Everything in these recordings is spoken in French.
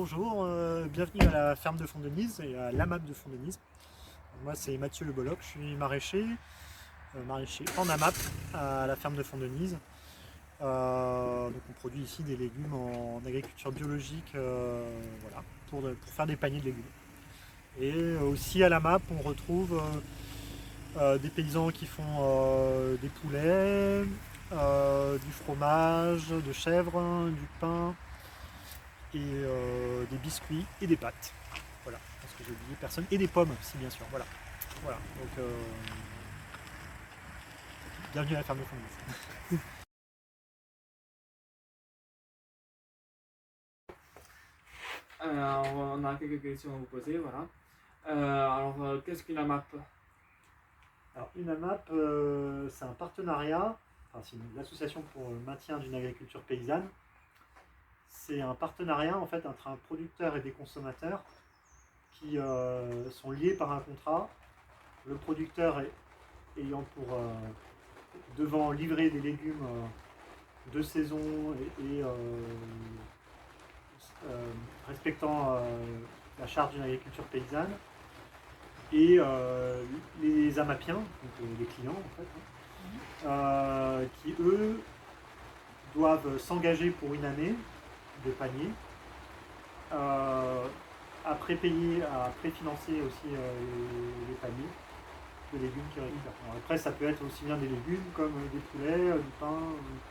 Bonjour, bienvenue à la ferme de Fond-Denise et à l'AMAP de Fond-Denise. Moi c'est Mathieu Le Bolloc, je suis maraîcher en AMAP à la ferme de Fond-Denise. Donc on produit ici des légumes en agriculture biologique, voilà, pour faire des paniers de légumes. Et aussi à l'AMAP on retrouve des paysans qui font des poulets, du fromage, de chèvre, du pain et des biscuits et des pâtes. Voilà, je pense que j'ai oublié personne. Et des pommes aussi, bien sûr. Voilà. Voilà. Donc, bienvenue à la ferme de Fond-Denise. Alors, on a quelques questions à vous poser, voilà. Qu'est-ce qu'une AMAP? Alors, une AMAP, c'est un partenariat, enfin, c'est une association pour le maintien d'une agriculture paysanne. C'est un partenariat en fait entre un producteur et des consommateurs qui sont liés par un contrat. Le producteur ayant pour devant livrer des légumes de saison et respectant la charte d'une agriculture paysanne, et les amapiens, donc les clients en fait, qui eux doivent s'engager pour une année de panier, à prépayer, à préfinancer aussi les paniers de légumes qu'ils récupèrent. Alors après, ça peut être aussi bien des légumes comme des poulets, du pain,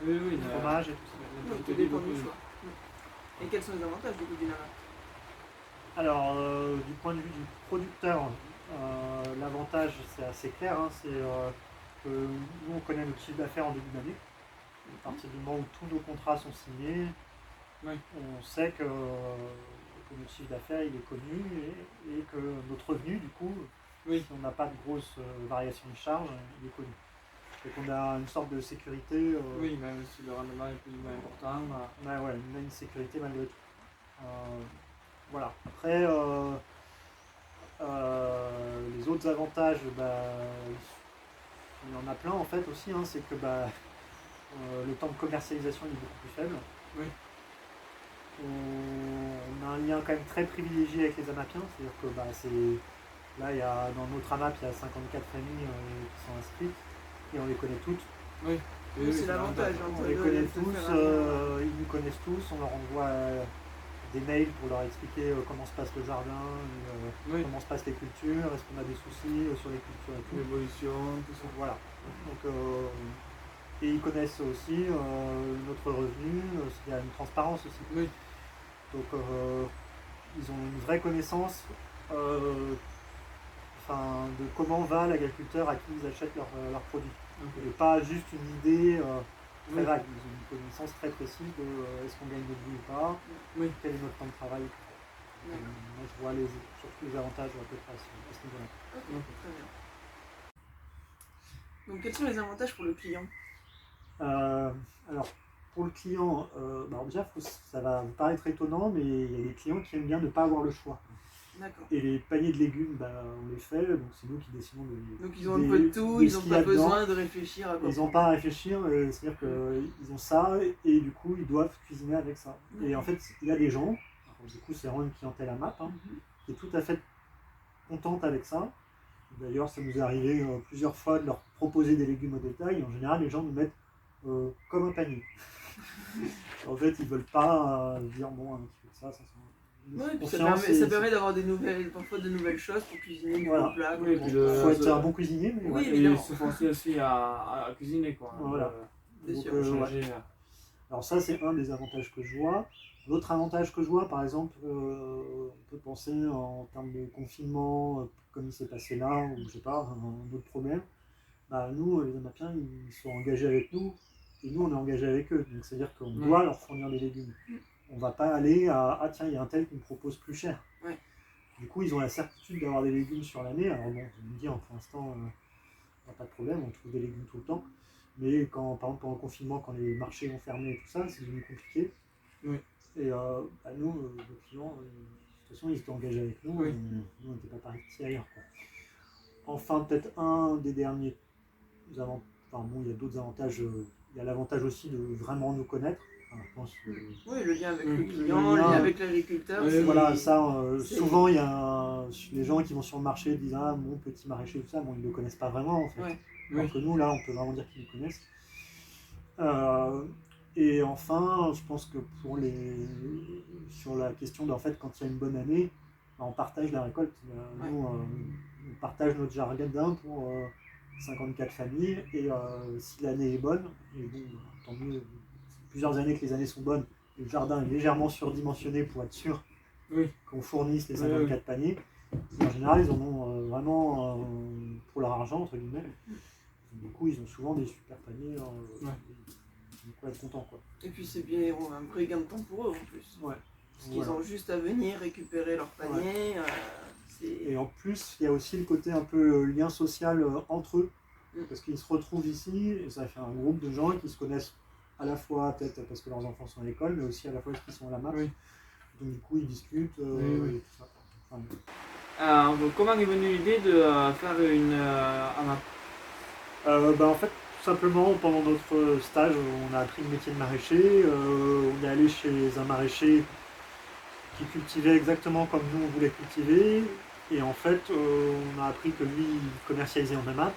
du fromage et tout ça. Donc, Tout dépend du choix. Et quels sont les avantages du coup d'une AMAP? Alors, du point de vue du producteur, l'avantage c'est assez clair, hein, c'est que nous on connaît notre chiffre d'affaires en début d'année. À partir du moment où tous nos contrats sont signés, Oui. on sait que notre chiffre d'affaires il est connu et que notre revenu, du coup, Oui. si on n'a pas de grosses variations de charges, il est connu. Donc on a une sorte de sécurité. Oui, même si le rendement est plus ou moins important. Ouais, on a une sécurité malgré tout. Voilà. Après, les autres avantages, il y en a plein en fait aussi, hein, c'est que le temps de commercialisation est beaucoup plus faible. Oui. On a un lien quand même très privilégié avec les amapiens, c'est-à-dire que là, dans notre AMAP, il y a 54 familles qui sont inscrites et on les connaît toutes. Oui. C'est l'avantage. On les connaît tous, ils nous connaissent tous, on leur envoie des mails pour leur expliquer comment se passe le jardin, comment se passent les cultures, est-ce qu'on a des soucis sur les cultures et tout. L'évolution, tout ça. Voilà. Donc, et ils connaissent aussi notre revenu, il y a une transparence aussi. Oui. Donc ils ont une vraie connaissance de comment va l'agriculteur à qui ils achètent leurs produits. Okay. Et pas juste une idée très Oui. vague. Ils ont une connaissance très précise de est-ce qu'on gagne notre vie ou pas, Oui. quel est notre temps de travail. Moi je vois surtout les avantages à peu près à ce niveau-là. Ok, très bien. Donc quels sont les avantages pour le client? Alors pour le client, déjà ça va vous paraître étonnant, mais il y a des clients qui aiment bien ne pas avoir le choix. D'accord. Et les paniers de légumes, on les fait, donc c'est nous qui décidons de. Donc ils ont un peu de tout, ils n'ont pas besoin de réfléchir à quoi. Ils n'ont pas à réfléchir, c'est-à-dire qu'ils ont ça et du coup ils doivent cuisiner avec ça. Et en fait, il y a des gens, du coup c'est vraiment une clientèle AMAP, qui est tout à fait contente avec ça. D'ailleurs, ça nous est arrivé plusieurs fois de leur proposer des légumes au détail. En général, les gens nous mettent comme un panier. En fait, ils veulent pas dire bon, un petit peu de ça sent. Oui, puis ça permet d'avoir parfois de nouvelles choses pour cuisiner des bons plats. Oui, il faut être un bon cuisinier, mais oui, et se forcer aussi à cuisiner, quoi. Voilà. Donc, changer. Alors ça, c'est un des avantages que je vois. L'autre avantage que je vois, par exemple, on peut penser en termes de confinement, comme il s'est passé là, ou je sais pas, un autre problème. Nous, les Amapiens, ils sont engagés avec nous, et nous, on est engagés avec eux. Donc c'est-à-dire qu'on doit leur fournir des légumes. On ne va pas aller à « Ah tiens, il y a un tel qui me propose plus cher ». Du coup, ils ont la certitude d'avoir des légumes sur l'année. Alors bon, je me dis, pour l'instant, il n'y a pas de problème, on trouve des légumes tout le temps. Mais quand, par exemple, pendant le confinement, quand les marchés ont fermé et tout ça, c'est devenu compliqué. Oui. Et nous, les clients, de toute façon, ils étaient engagés avec nous. Oui. Et nous, on n'était pas partis ailleurs, quoi. Enfin, peut-être un des derniers avantages. Enfin bon, il y a d'autres avantages. Il y a l'avantage aussi de vraiment nous connaître. Enfin, je pense que Oui, le lien avec le Le client, le lien, lien avec l'agriculteur, oui, c'est... voilà, ça, c'est- souvent, il y a les gens qui vont sur le marché disent ah, mon petit maraîcher, tout ça, bon, ils ne le connaissent pas vraiment en fait. Ouais. Alors Oui. que nous, là, on peut vraiment dire qu'ils le connaissent. Euh, et enfin, je pense que sur la question en fait, quand il y a une bonne année, bah, on partage la récolte. Nous, on partage notre jardin pour 54 familles, et si l'année est bonne, et bon, tant mieux, plusieurs années que les années sont bonnes, et le jardin est légèrement surdimensionné pour être sûr Oui. qu'on fournisse les Oui, 54 paniers. En général, ils en ont vraiment pour leur argent, entre guillemets. Du coup, ils ont souvent des super paniers. Ouais. Ils vont être contents, quoi. Et puis c'est bien un vrai gain de temps pour eux en plus. Ouais. Parce qu'ils ont juste à venir récupérer leur panier. Et en plus, il y a aussi le côté un peu lien social entre eux. Parce qu'ils se retrouvent ici, et ça fait un groupe de gens qui se connaissent à la fois, peut-être parce que leurs enfants sont à l'école, mais aussi à la fois parce qu'ils sont à la MAP. Oui. Donc du coup, ils discutent. Oui. Et tout ça. Enfin, Comment est venue l'idée de faire une AMAP? en fait, tout simplement, pendant notre stage, on a appris le métier de maraîcher. On est allé chez un maraîcher qui cultivait exactement comme nous on voulait cultiver. Et en fait, on a appris que lui, il commercialisait en AMAP.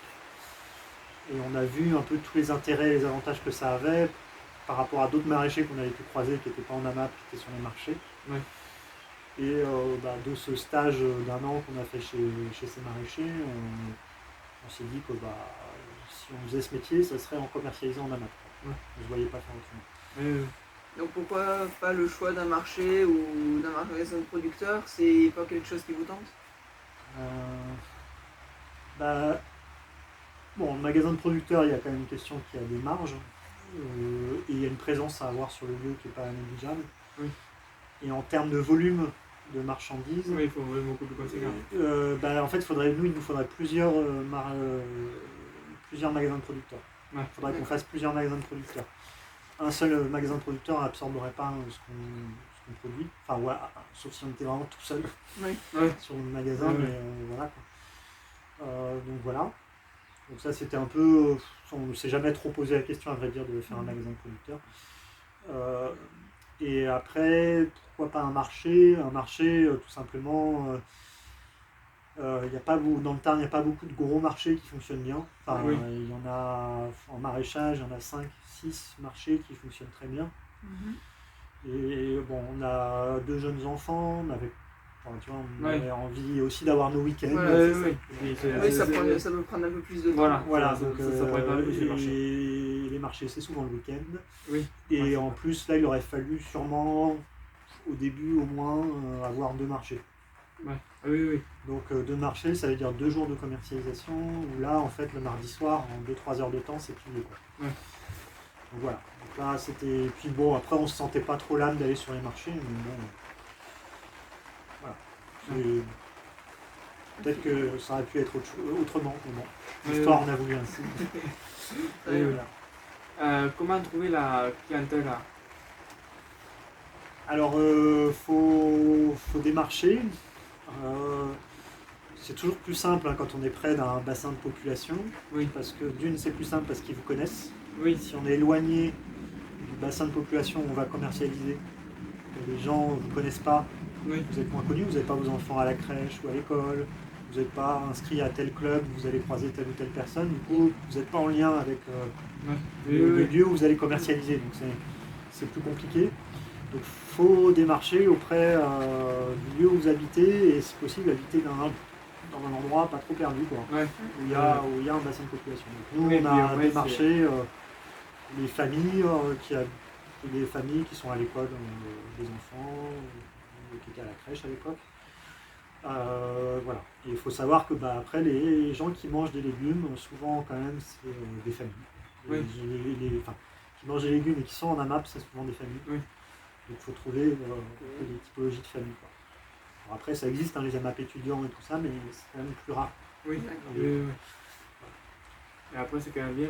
Et on a vu un peu tous les intérêts et les avantages que ça avait par rapport à d'autres maraîchers qu'on avait pu croiser qui n'étaient pas en AMAP, qui étaient sur les marchés. Ouais. Et de ce stage d'un an qu'on a fait chez ces maraîchers, on s'est dit que si on faisait ce métier, ça serait en commercialisant en AMAP. Ouais. On ne se voyait pas faire autrement. Donc pourquoi pas le choix d'un marché ou d'un magasin de producteurs? C'est pas quelque chose qui vous tente? Bon, le magasin de producteurs, il y a quand même une question qu'il y a des marges. Et il y a une présence à avoir sur le lieu qui n'est pas négligeable. Oui. Et en termes de volume de marchandises, Oui, il faut beaucoup de conséquences. en fait, il nous faudrait plusieurs magasins de producteurs. Ouais. Il faudrait qu'on fasse plusieurs magasins de producteurs. Un seul magasin de producteurs n'absorberait pas ce qu'on produit. Enfin, ouais, sauf si on était vraiment tout seul sur le magasin, mais voilà. Donc voilà. Donc ça, c'était un peu... On ne s'est jamais trop posé la question, à vrai dire, de faire un magasin de producteurs. Et après, pourquoi pas un marché? Un marché, tout simplement... y a pas dans le Tarn, il n'y a pas beaucoup de gros marchés qui fonctionnent bien. Enfin, il y en a en maraîchage, il y en a 5, 6 marchés qui fonctionnent très bien. Et bon, on a 2 jeunes enfants, on avait envie aussi d'avoir nos week-ends. Ça peut prendre un peu plus de temps. Voilà, ça donc pourrait pas plus les marchés. Les marchés, c'est souvent le week-end. Oui. Et en plus, là, il aurait fallu sûrement, au début au moins, avoir 2 marchés. Ouais. Oui. Donc 2 marchés, ça veut dire 2 jours de commercialisation, où là, en fait, le mardi soir, en 2-3 heures de temps, c'est plié, quoi. Ouais. Donc voilà. Donc là, c'était... Puis bon, après, on se sentait pas trop l'âme d'aller sur les marchés, mais bon... Voilà. Peut-être que ça aurait pu être autrement, mais bon. L'histoire en a voulu ainsi. Comment trouver la clientèle là? Alors, faut démarcher. C'est toujours plus simple quand on est près d'un bassin de population. Oui. Parce que d'une, c'est plus simple parce qu'ils vous connaissent. Oui. Si on est éloigné du bassin de population où on va commercialiser, que les gens ne vous connaissent pas, vous êtes moins connu, vous n'avez pas vos enfants à la crèche ou à l'école, vous n'êtes pas inscrit à tel club, vous allez croiser telle ou telle personne, du coup vous n'êtes pas en lien avec le lieu où vous allez commercialiser, donc c'est plus compliqué. Donc il faut démarcher auprès du lieu où vous habitez, et si possible habiter dans un endroit pas trop perdu, quoi, où il y a un bassin de population. Donc, nous on a démarché les familles qui sont à l'école, des enfants, qui étaient à la crèche à l'époque. Voilà. Et il faut savoir que après les gens qui mangent des légumes, souvent quand même c'est des familles. Qui mangent des légumes et qui sont en AMAP, c'est souvent des familles. Donc il faut trouver des typologies de familles, quoi. Alors après ça existe, les AMAP étudiants et tout ça, mais c'est quand même plus rare. Oui. Et après c'est quand même bien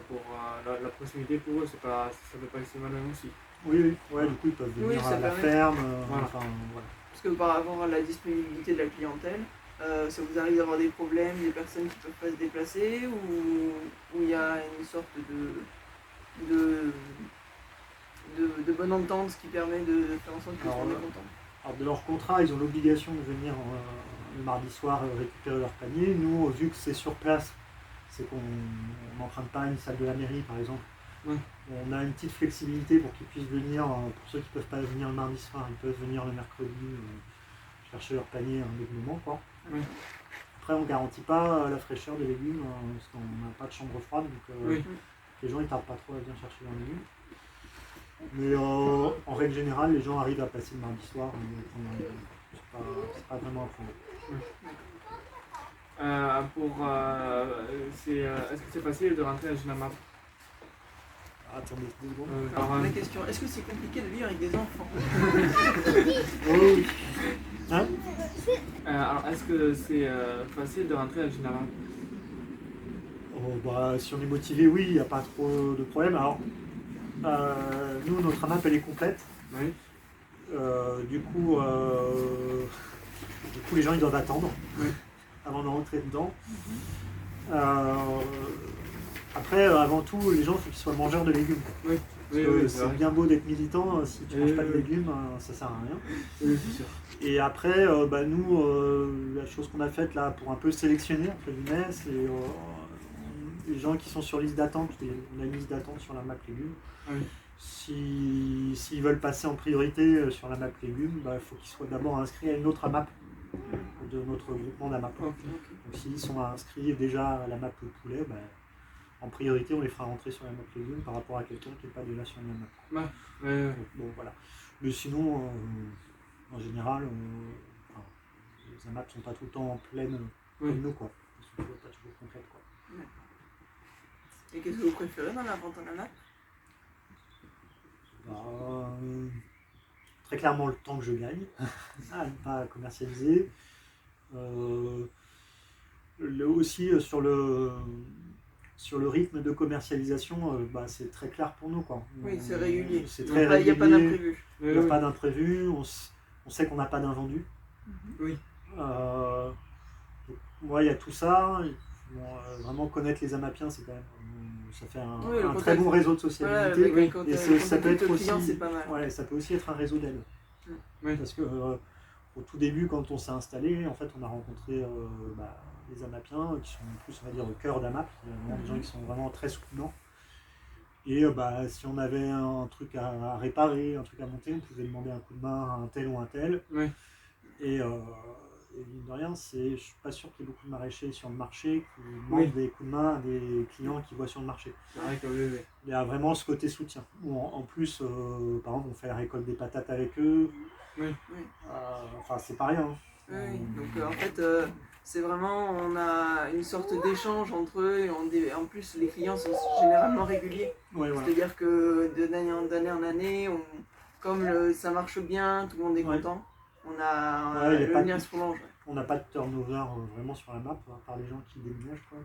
pour la proximité pour eux, ça peut pas être si malin aussi. Oui, du coup ils peuvent venir à la ferme. Voilà. Parce que par rapport à la disponibilité de la clientèle, ça vous arrive d'avoir des problèmes, des personnes qui ne peuvent pas se déplacer, ou il y a une sorte de bonne entente, ce qui permet de faire en sorte que tout le monde est content. Alors de leur contrat, ils ont l'obligation de venir le mardi soir récupérer leur panier. Nous, vu que c'est sur place, c'est qu'on n'emprunte pas une salle de la mairie par exemple. Oui. On a une petite flexibilité pour qu'ils puissent venir, pour ceux qui ne peuvent pas venir le mardi soir, ils peuvent venir le mercredi chercher leur panier à un autre moment, quoi. Oui. Après, on ne garantit pas la fraîcheur des légumes, parce qu'on n'a pas de chambre froide, donc Oui. les gens ne tardent pas trop à venir chercher leurs légumes. Mais en règle générale, les gens arrivent à passer le mardi soir, c'est pas vraiment un problème. Est-ce que c'est facile de rentrer à Junamap? Attendez 2 secondes. Alors, la question, est-ce que c'est compliqué de vivre avec des enfants? Oui. Hein? Alors, est-ce que c'est facile de rentrer à Junamap? Si on est motivé, oui, il n'y a pas trop de problème. Alors, nous, notre AMAP, elle est complète. Oui. Du coup, les gens, ils doivent attendre Oui. avant de rentrer dedans. Après, avant tout, les gens, il faut qu'ils soient mangeurs de légumes. Oui. Parce que c'est bien beau d'être militant, si tu ne manges pas de légumes, ça sert à rien. Oui, c'est sûr. Et après, nous, la chose qu'on a faite là pour un peu sélectionner, entre guillemets, c'est les gens qui sont sur liste d'attente, on a une liste d'attente sur la map légumes. Oui. S'ils veulent passer en priorité sur la map légumes, il faut qu'ils soient d'abord inscrits à une autre AMAP de notre groupement d'AMAP. Okay. Donc s'ils sont inscrits déjà à la map poulet, en priorité on les fera rentrer sur la map légumes par rapport à quelqu'un qui n'est pas déjà sur la map. Ouais. Bon, voilà. Mais sinon, en général, les AMAP ne sont pas tout le temps en pleine comme nous, quoi. Ils sont pas toujours complètes, quoi. Et qu'est-ce que vous préférez dans la vente en AMAP? Très clairement le temps que je gagne à ne pas commercialiser. Aussi sur le rythme de commercialisation, c'est très clair pour nous, quoi. Oui, c'est régulier. C'est très régulier. Il n'y a pas d'imprévu. Il n'y a pas d'imprévu. On sait qu'on n'a pas d'invendu. Oui. Moi, il y a tout ça. Vraiment connaître les Amapiens, c'est quand même, ça fait un très bon réseau de sociabilité. Et ça peut être aussi, c'est pas mal. Ouais, ça peut aussi être un réseau d'aide. Oui. Parce que au tout début, quand on s'est installé, en fait, on a rencontré les Amapiens qui sont plus, on va dire, au cœur d'Amap, des gens qui sont vraiment très soutenants. Et si on avait un truc à réparer, un truc à monter, on pouvait demander un coup de main à un tel ou un tel. Oui. Et mine de rien, je suis pas sûr qu'il y ait beaucoup de maraîchers sur le marché qui demandent des coups de main à des clients qui voient sur le marché. C'est vrai que oui. Il y a vraiment ce côté soutien. En plus, par exemple, on fait la récolte des patates avec eux. Oui. C'est pas rien. Oui. Donc en fait, c'est vraiment, on a une sorte d'échange entre eux et en plus les clients sont généralement réguliers. Ouais, voilà. C'est-à-dire que d'année en année, comme ça marche bien, tout le monde est content. On a le lien se prolonge. On n'a pas de turnover vraiment sur la map, à part les gens qui déménagent, quoi.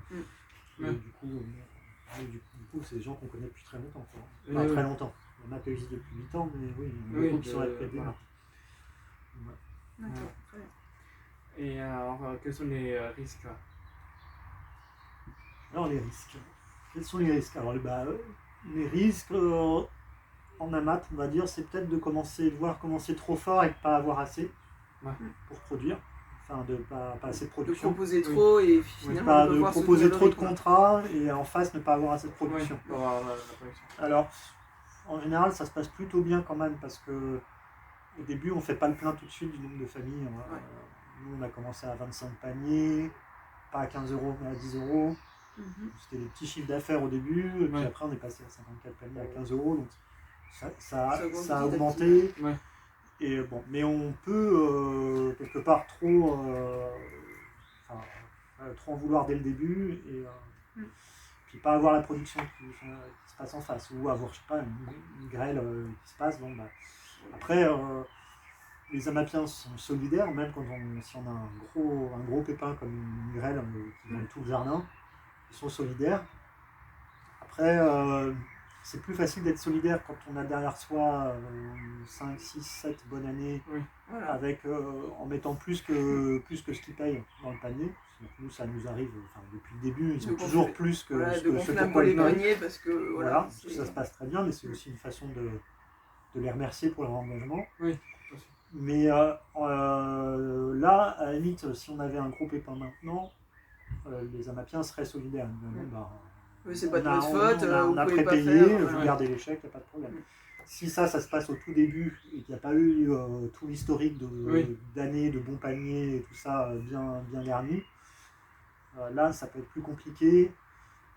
Et du coup, c'est des gens qu'on connaît depuis très longtemps, quoi. Enfin, très longtemps. La map existe depuis 8 ans, mais oui, il y a beaucoup qui sont là depuis le début. D'accord, très bien. Et alors, quels sont les risques? Alors, les risques. Quels sont les risques? Alors, les risques en AMAP, on va dire, c'est peut-être de devoir commencer trop fort et de ne pas avoir assez pour produire. Enfin, de pas assez de production. De proposer trop et finalement de proposer trop de contrats et en face ne pas avoir assez de production. Oui, pour la production. Alors, en général, ça se passe plutôt bien quand même parce que au début, on ne fait pas le plein tout de suite du nombre de familles. Nous, on a commencé à 25 paniers, pas à 15 €, mais à 10 €. C'était des petits chiffres d'affaires au début, et puis après, on est passé à 54 paniers à 15 €. Donc, ça a augmenté. Et mais on peut quelque part trop en vouloir dès le début et puis pas avoir la production qui se passe en face ou avoir, je sais pas, une grêle qui se passe. Après, les Amapiens sont solidaires, même si on a un gros pépin comme une grêle qui vient de tout le jardin, ils sont solidaires. Après, c'est plus facile d'être solidaire quand on a derrière soi 5, 6, 7 bonnes années avec, en mettant plus que ce qu'ils payent dans le panier. Donc nous, ça nous arrive depuis le début, ils ont toujours plus que ce pourquoi ils payent. Parce que voilà, ça se passe très bien, mais c'est aussi une façon de de les remercier pour leur engagement. Oui, tout à fait. Mais là, à la limite, si on avait un gros pépin maintenant, les Amapiens seraient solidaires. Oui, c'est pas de votre faute, vous on a pouvez pas prépayé, faire. vous gardez les chèques, il n'y a pas de problème. Si ça se passe au tout début et qu'il n'y a pas eu tout l'historique d'années de bons paniers et tout ça bien garni, là ça peut être plus compliqué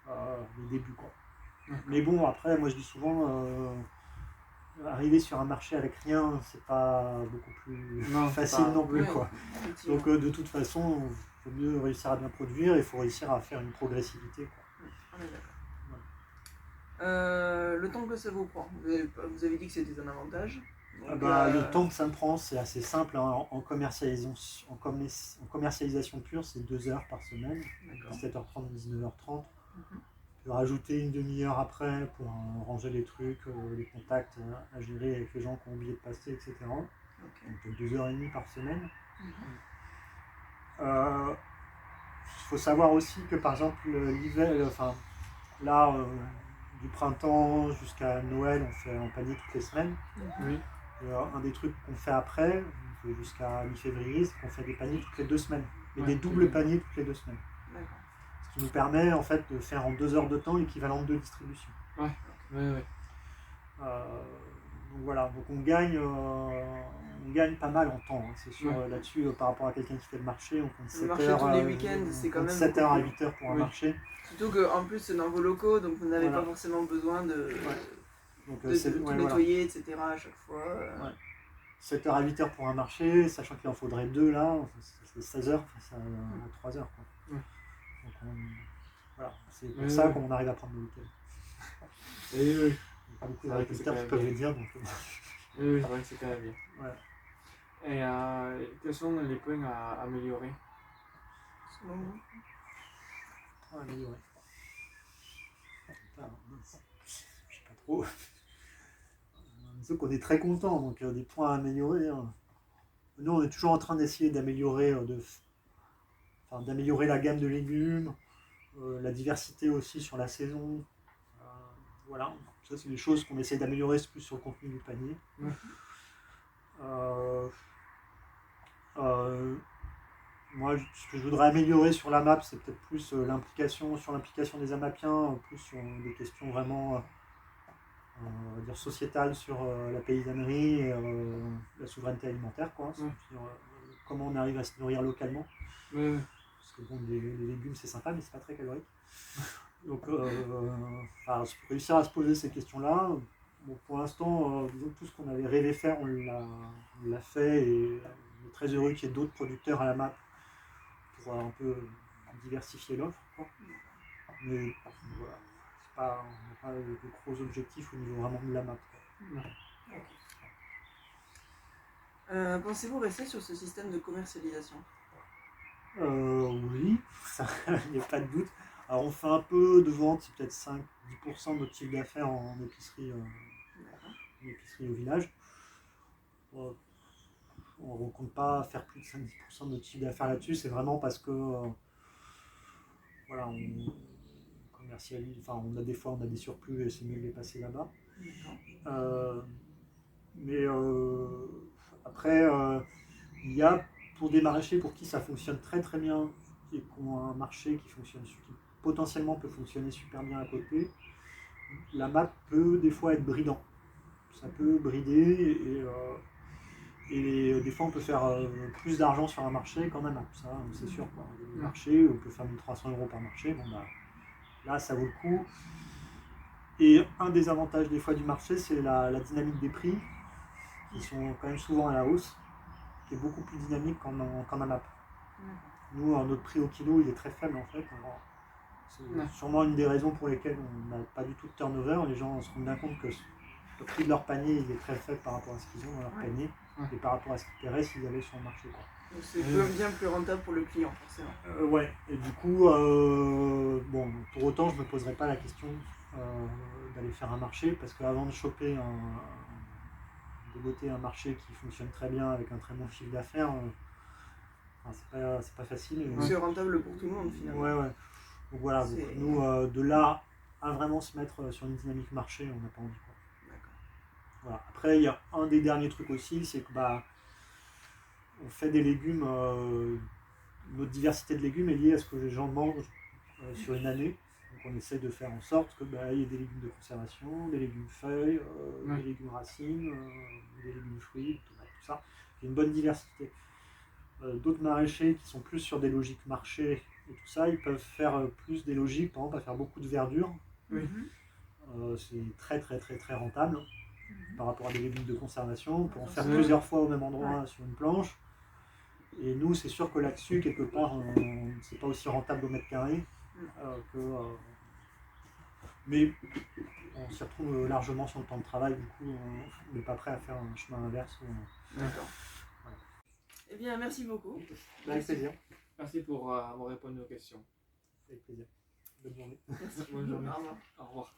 les débuts, quoi. Mais bon, après, moi je dis souvent, arriver sur un marché avec rien, c'est pas beaucoup plus facile non plus, quoi. Donc de toute façon, il faut mieux réussir à bien produire, il faut réussir à faire une progressivité, quoi. On est d'accord. Le temps que ça vous prend, vous avez dit que c'était un avantage. Donc, le temps que ça me prend, c'est assez simple. Hein. En commercialisation pure, c'est 2 heures par semaine, 17h30, 19h30. Je peux rajouter une demi-heure après pour ranger les trucs, les contacts à gérer avec les gens qui ont oublié de passer, etc. Donc 2h30 par semaine. Il faut savoir aussi que par exemple l'hiver, là, du printemps jusqu'à Noël, on fait un panier toutes les semaines. Oui. Un des trucs qu'on fait après, jusqu'à mi-février, c'est qu'on fait des paniers toutes les 2 semaines. Mais des doubles paniers toutes les 2 semaines. Ce qui nous permet en fait de faire en 2 heures de temps l'équivalent de 2 distributions. Donc voilà, donc on gagne pas mal en temps, hein, c'est sûr. Là-dessus, par rapport à quelqu'un qui fait le marché, on compte 7 heures, tous les week-ends, c'est quand même 7 heures à 8 heures pour un marché. Surtout qu'en plus c'est dans vos locaux, donc vous n'avez pas forcément besoin de tout nettoyer, etc. à chaque fois. 7 heures à 8 heures pour un marché, sachant qu'il en faudrait 2 là, c'est 16 heures face à 3 heures, quoi. Donc voilà, c'est pour ça qu'on arrive à prendre le week-end. Il y a pas beaucoup d'agriculteurs qui peuvent le dire. Donc... oui, c'est vrai que c'est quand même bien. Et quels sont les points à améliorer? Améliorer. Je sais pas trop. Disons qu'on est très content, donc des points à améliorer. Hein. Nous, on est toujours en train d'essayer d'améliorer d'améliorer la gamme de légumes, la diversité aussi sur la saison. Voilà, ça c'est des choses qu'on essaie d'améliorer plus sur le contenu du panier. Moi, ce que je voudrais améliorer sur la map, c'est peut-être plus l'implication des Amapiens, plus sur des questions vraiment on va dire sociétales sur la paysannerie et la souveraineté alimentaire, quoi. Sur, comment on arrive à se nourrir localement. Parce que bon, les légumes c'est sympa, mais c'est pas très calorique. Donc, réussir à se poser ces questions-là. Bon, pour l'instant, disons que tout ce qu'on avait rêvé faire, on l'a fait et on est très heureux qu'il y ait d'autres producteurs à la map pour un peu diversifier l'offre, quoi. Mais voilà, on n'a pas de gros objectifs au niveau vraiment de la map, quoi. Pensez-vous rester sur ce système de commercialisation? Oui, il n'y a pas de doute. Alors on fait un peu de vente, c'est peut-être 5-10% de notre chiffre d'affaires en épicerie au village. On ne compte pas faire plus de 5-10% de notre chiffre d'affaires là-dessus, c'est vraiment parce que on commercialise, on a des surplus et c'est mieux de les passer là-bas. Mais après, il y a pour des maraîchers pour qui ça fonctionne très très bien et qui ont un marché qui potentiellement peut fonctionner super bien à côté, la map peut des fois être bridant. Ça peut brider et des fois on peut faire plus d'argent sur un marché qu'en map, ça c'est sûr, quoi. Le marché, on peut faire 1300 € par marché, bon, là ça vaut le coup. Et un des avantages des fois du marché, c'est la dynamique des prix, qui sont quand même souvent à la hausse, qui est beaucoup plus dynamique qu'en map. Nous, notre prix au kilo, il est très faible en fait. C'est sûrement une des raisons pour lesquelles on n'a pas du tout de turnover. Les gens se rendent bien compte que le prix de leur panier il est très faible par rapport à ce qu'ils ont dans leur panier et par rapport à ce qu'ils paieraient s'ils allaient sur le marché, quoi. Donc c'est bien plus rentable pour le client, forcément. Ouais, et du coup, pour autant, je ne me poserai pas la question d'aller faire un marché, parce qu'avant de choper un marché qui fonctionne très bien avec un très bon chiffre d'affaires, c'est pas facile. C'est rentable pour tout le monde finalement. Ouais. Donc voilà, donc nous, de là à vraiment se mettre sur une dynamique marché, on n'a pas envie, quoi. D'accord. Voilà. Après, il y a un des derniers trucs aussi, c'est que on fait des légumes, notre diversité de légumes est liée à ce que les gens mangent sur une année. Donc on essaie de faire en sorte que il y ait des légumes de conservation, des légumes feuilles, des légumes racines, des légumes fruits, des tomates, tout ça. Il y a une bonne diversité. D'autres maraîchers qui sont plus sur des logiques marché et tout ça, ils peuvent faire plus des logiques, par exemple à faire beaucoup de verdure. Oui. C'est très très très très rentable par rapport à des légumes de conservation. On peut en faire Ouais. plusieurs fois au même endroit sur une planche. Et nous, c'est sûr que là-dessus, quelque part, c'est pas aussi rentable au mètre carré mais on s'y retrouve largement sur le temps de travail. Du coup, on n'est pas prêt à faire un chemin inverse. D'accord. Voilà. Eh bien, merci beaucoup. Avec plaisir. Merci pour avoir répondu aux questions. Avec plaisir. Bonne journée. Merci. Bonne journée. Au revoir. Au revoir.